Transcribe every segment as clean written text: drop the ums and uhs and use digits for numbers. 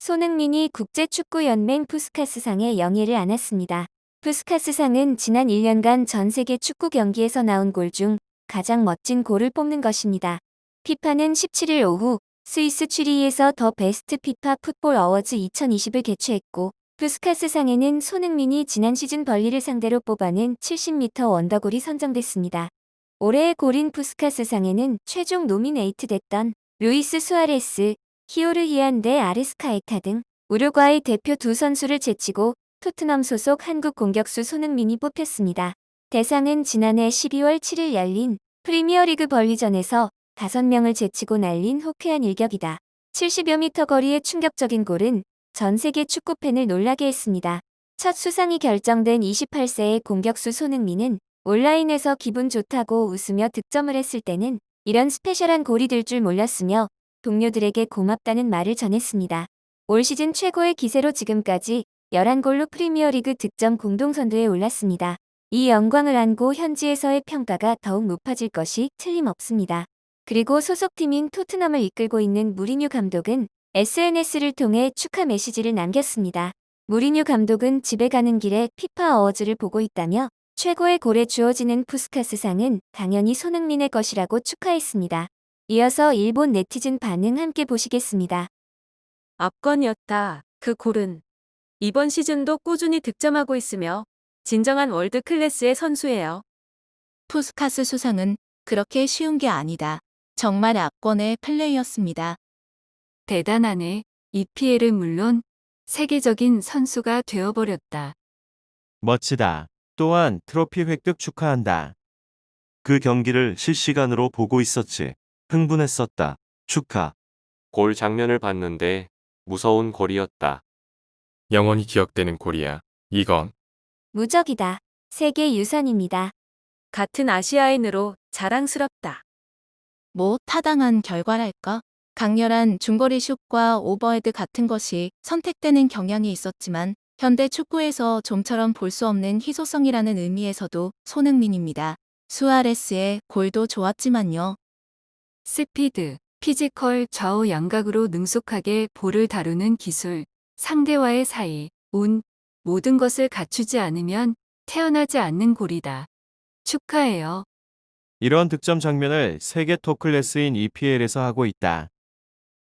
손흥민이 국제축구연맹 푸스카스상에 영예를 안았습니다. 푸스카스상은 지난 1년간 전 세계 축구 경기에서 나온 골 중 가장 멋진 골을 뽑는 것입니다. 피파는 17일 오후 스위스 취리히에서 더 베스트 피파 풋볼 어워즈 2020을 개최했고, 푸스카스상에는 손흥민이 지난 시즌 벌리를 상대로 뽑아낸 70m 원더골이 선정됐습니다. 올해의 골인 푸스카스상에는 최종 노미네이트 됐던 루이스 수아레스, 히오르히안 데 아르스카에타 등 우루과이 대표 두 선수를 제치고 토트넘 소속 한국 공격수 손흥민이 뽑혔습니다. 대상은 지난해 12월 7일 열린 프리미어리그 벌리전에서 5명을 제치고 날린 호쾌한 일격이다. 70여 미터 거리의 충격적인 골은 전 세계 축구팬을 놀라게 했습니다. 첫 수상이 결정된 28세의 공격수 손흥민은 온라인에서 기분 좋다고 웃으며 득점을 했을 때는 이런 스페셜한 골이 될 줄 몰랐으며 동료들에게 고맙다는 말을 전했습니다. 올 시즌 최고의 기세로 지금까지 11골로 프리미어리그 득점 공동선두에 올랐습니다. 이 영광을 안고 현지에서의 평가가 더욱 높아질 것이 틀림없습니다. 그리고 소속팀인 토트넘을 이끌고 있는 무리뉴 감독은 SNS를 통해 축하 메시지를 남겼습니다. 무리뉴 감독은 집에 가는 길에 피파 어워즈를 보고 있다며 최고의 골에 주어지는 푸스카스상은 당연히 손흥민의 것이라고 축하했습니다. 이어서 일본 네티즌 반응 함께 보시겠습니다. 압권이었다. 그 골은 이번 시즌도 꾸준히 득점하고 있으며 진정한 월드 클래스의 선수예요. 푸스카스 수상은 그렇게 쉬운 게 아니다. 정말 압권의 플레이였습니다. 대단하네. EPL은 물론 세계적인 선수가 되어버렸다. 멋지다. 또한 트로피 획득 축하한다. 그 경기를 실시간으로 보고 있었지. 흥분했었다. 축하. 골 장면을 봤는데 무서운 골이었다. 영원히 기억되는 골이야. 이건 무적이다. 세계 유산입니다. 같은 아시아인으로 자랑스럽다. 뭐 타당한 결과랄까? 강렬한 중거리 슛과 오버헤드 같은 것이 선택되는 경향이 있었지만 현대 축구에서 좀처럼 볼 수 없는 희소성이라는 의미에서도 손흥민입니다. 수아레스의 골도 좋았지만요. 스피드, 피지컬 좌우 양각으로 능숙하게 볼을 다루는 기술, 상대와의 사이, 운, 모든 것을 갖추지 않으면 태어나지 않는 골이다. 축하해요. 이런 득점 장면을 세계 톱 클래스인 EPL에서 하고 있다.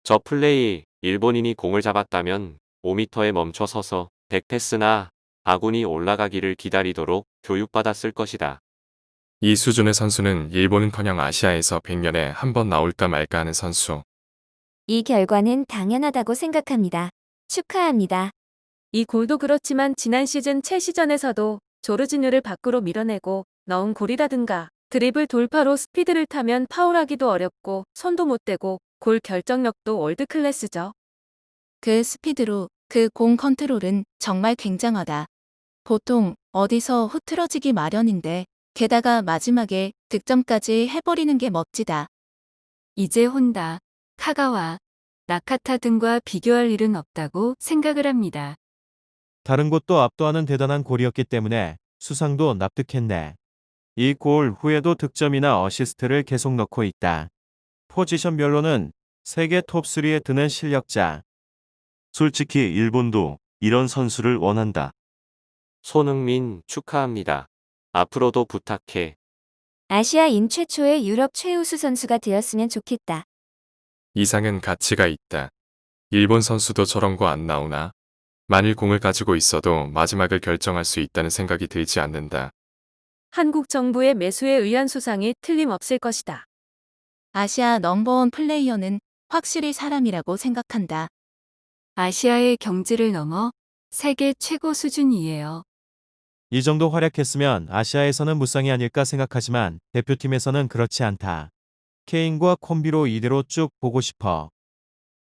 저 플레이 일본인이 공을 잡았다면 5m에 멈춰 서서 백패스나 아군이 올라가기를 기다리도록 교육받았을 것이다. 이 수준의 선수는 일본은커녕 아시아에서 100년에 한 번 나올까 말까 하는 선수. 이 결과는 당연하다고 생각합니다. 축하합니다. 이 골도 그렇지만 지난 시즌 첼시전에서도 조르지뉴를 밖으로 밀어내고 넣은 골이라든가 드리블 돌파로 스피드를 타면 파울하기도 어렵고 손도 못 대고 골 결정력도 월드클래스죠. 그 스피드로 그 공 컨트롤은 정말 굉장하다. 보통 어디서 흐트러지기 마련인데 게다가 마지막에 득점까지 해버리는 게 멋지다. 이제 혼다, 카가와, 나카타 등과 비교할 일은 없다고 생각을 합니다. 다른 곳도 압도하는 대단한 골이었기 때문에 수상도 납득했네. 이 골 후에도 득점이나 어시스트를 계속 넣고 있다. 포지션별로는 세계 톱3에 드는 실력자. 솔직히 일본도 이런 선수를 원한다. 손흥민 축하합니다. 앞으로도 부탁해. 아시아인 최초의 유럽 최우수 선수가 되었으면 좋겠다. 이상은 가치가 있다. 일본 선수도 저런 거 안 나오나? 만일 공을 가지고 있어도 마지막을 결정할 수 있다는 생각이 들지 않는다. 한국 정부의 매수에 의한 수상이 틀림없을 것이다. 아시아 넘버원 플레이어는 확실히 사람이라고 생각한다. 아시아의 경지를 넘어 세계 최고 수준이에요. 이 정도 활약했으면 아시아에서는 무쌍이 아닐까 생각하지만 대표팀에서는 그렇지 않다. 케인과 콤비로 이대로 쭉 보고 싶어.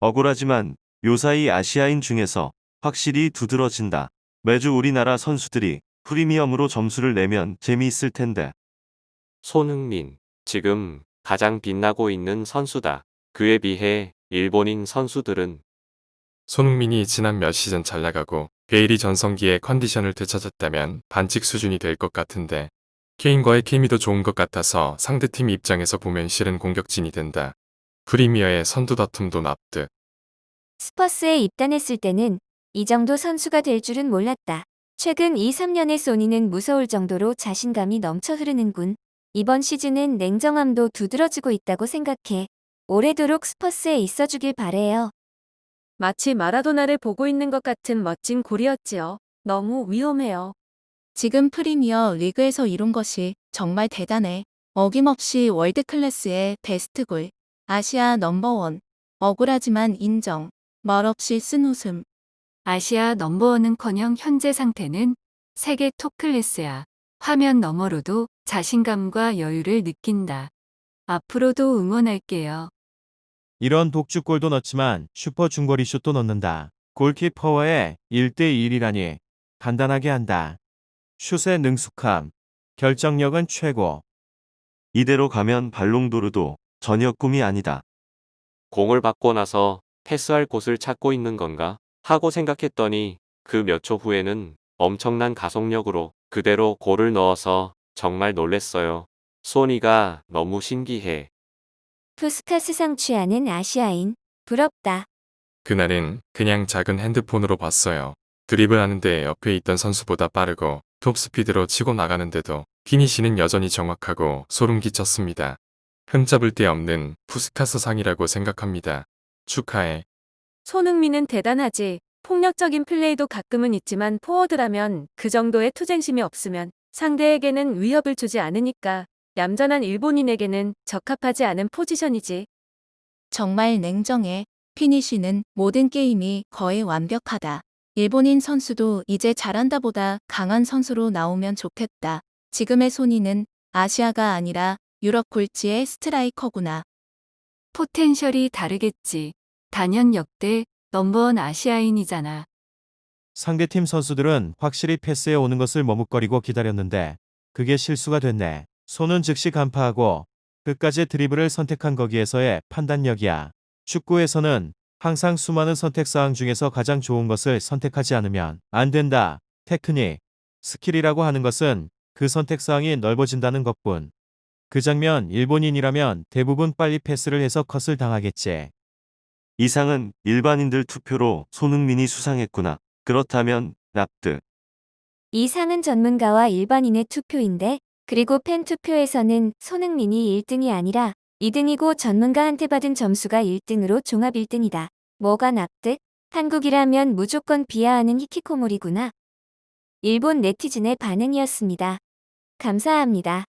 억울하지만 요사이 아시아인 중에서 확실히 두드러진다. 매주 우리나라 선수들이 프리미엄으로 점수를 내면 재미있을 텐데. 손흥민, 지금 가장 빛나고 있는 선수다. 그에 비해 일본인 선수들은 손흥민이 지난 몇 시즌 잘 나가고 베일이 전성기의 컨디션을 되찾았다면 반칙 수준이 될 것 같은데 케인과의 케미도 좋은 것 같아서 상대팀 입장에서 보면 실은 공격진이 된다. 프리미어의 선두 다툼도 납득. 스퍼스에 입단했을 때는 이 정도 선수가 될 줄은 몰랐다. 최근 2, 3년의 소니는 무서울 정도로 자신감이 넘쳐 흐르는군. 이번 시즌은 냉정함도 두드러지고 있다고 생각해. 오래도록 스퍼스에 있어주길 바래요. 마치 마라도나를 보고 있는 것 같은 멋진 골이었지요. 너무 위험해요. 지금 프리미어 리그에서 이룬 것이 정말 대단해. 어김없이 월드 클래스의 베스트 골. 아시아 넘버원. 억울하지만 인정. 말없이 쓴 웃음. 아시아 넘버원은커녕 현재 상태는 세계 톱 클래스야. 화면 너머로도 자신감과 여유를 느낀다. 앞으로도 응원할게요. 이런 독주골도 넣지만 슈퍼 중거리 슛도 넣는다. 골키퍼와의 1대1이라니 간단하게 한다. 슛의 능숙함, 결정력은 최고. 이대로 가면 발롱도르도 전혀 꿈이 아니다. 공을 받고 나서 패스할 곳을 찾고 있는 건가? 하고 생각했더니 그 몇 초 후에는 엄청난 가속력으로 그대로 골을 넣어서 정말 놀랬어요. 소니가 너무 신기해. 푸스카스상 취하는 아시아인. 부럽다. 그날은 그냥 작은 핸드폰으로 봤어요. 드리블 하는데 옆에 있던 선수보다 빠르고 톱 스피드로 치고 나가는데도 피니시는 여전히 정확하고 소름 끼쳤습니다. 흠잡을 데 없는 푸스카스상이라고 생각합니다. 축하해. 손흥민은 대단하지. 폭력적인 플레이도 가끔은 있지만 포워드라면 그 정도의 투쟁심이 없으면 상대에게는 위협을 주지 않으니까 얌전한 일본인에게는 적합하지 않은 포지션이지. 정말 냉정해. 피니쉬는 모든 게임이 거의 완벽하다. 일본인 선수도 이제 잘한다 보다 강한 선수로 나오면 좋겠다. 지금의 소니는 아시아가 아니라 유럽 골지의 스트라이커구나. 포텐셜이 다르겠지. 단연 역대 넘버원 아시아인이잖아. 상대팀 선수들은 확실히 패스에 오는 것을 머뭇거리고 기다렸는데 그게 실수가 됐네. 손은 즉시 간파하고 끝까지 드리블을 선택한 거기에서의 판단력이야. 축구에서는 항상 수많은 선택사항 중에서 가장 좋은 것을 선택하지 않으면 안 된다. 테크닉, 스킬이라고 하는 것은 그 선택사항이 넓어진다는 것뿐. 그 장면 일본인이라면 대부분 빨리 패스를 해서 컷을 당하겠지. 이상은 일반인들 투표로 손흥민이 수상했구나. 그렇다면 납득. 이 상은 전문가와 일반인의 투표인데, 그리고 팬 투표에서는 손흥민이 1등이 아니라 2등이고 전문가한테 받은 점수가 1등으로 종합 1등이다. 뭐가 납득? 한국이라면 무조건 비하하는 히키코모리구나. 일본 네티즌의 반응이었습니다. 감사합니다.